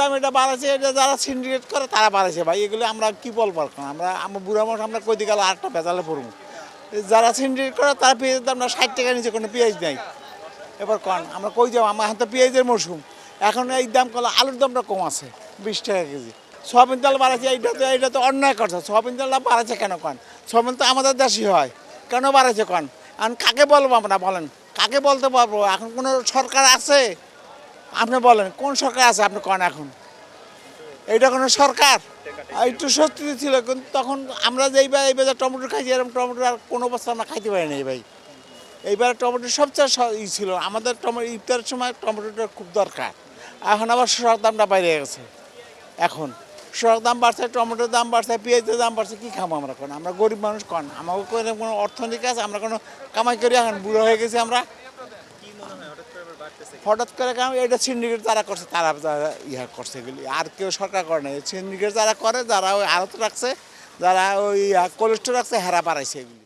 দাম এটা বাড়াচ্ছে, এটা যারা সিন্ডিকেট করে তারা বাড়াচ্ছে ভাই। এগুলো আমরা কি বলবো এখন? আমরা বুড়া মানুষ, আমরা কই দিকে আরেকটা ভেজালে পড়বো। যারা সিন্ডিকেট করে তারা পেঁয়াজের দাম না 60 টাকা নিচে কোনো পেঁয়াজ নেই। এবার কন আমরা কই যাবো? আমার হাতে পেঁয়াজের মরশুম, এখন এই দাম করলে আলুর দামটা কম আছে 20 টাকা কেজি। সয়াবিন তেল বাড়াচ্ছে, এটা তো অন্যায় করছে। সয়াবিন তেলটা বাড়াচ্ছে কেন কন? সয়াবিন তো আমাদের দেশই হয়, কেন বাড়াচ্ছে কন? এখন কাকে বলবো আমরা, বলেন কাকে বলতে পারবো? এখন কোনো সরকার আছে? আপনি বলেন কোন সরকার আছে আপনি কন এখন? এইটা কোনো সরকার? একটু সত্যি ছিল, কিন্তু তখন আমরা যে এইবার টমেটো খাইছি, এরকম টমেটো আর কোনো বছর আমরা খাইতে পারি না ভাই। এইবার টমেটো সবচেয়ে ছিল আমাদের। ইফতারের সময় টমেটোটা খুব দরকার। এখন আবার শসার দামটা বাইরে গেছে। এখন শসার দাম বাড়ছে, টমেটোর দাম বাড়ছে, পেঁয়াজের দাম বাড়ছে, কী খাবো আমরা? কোন আমরা গরিব মানুষ, কন আমাকে কোনো অর্থনীতি আছে? আমরা কোনো কামাই করি? এখন বুড়ো হয়ে গেছি আমরা। হঠাৎ করে কারণ এটা সিন্ডিকেট যারা করছে তারা ইহা করছে, এগুলি আর কেউ সরকার করে না। সিন্ডিকেট যারা করে, যারা ওই আড়ত রাখছে, যারা ওই কোলেস্টোর রাখছে, হেরা বাড়াইছে এগুলি।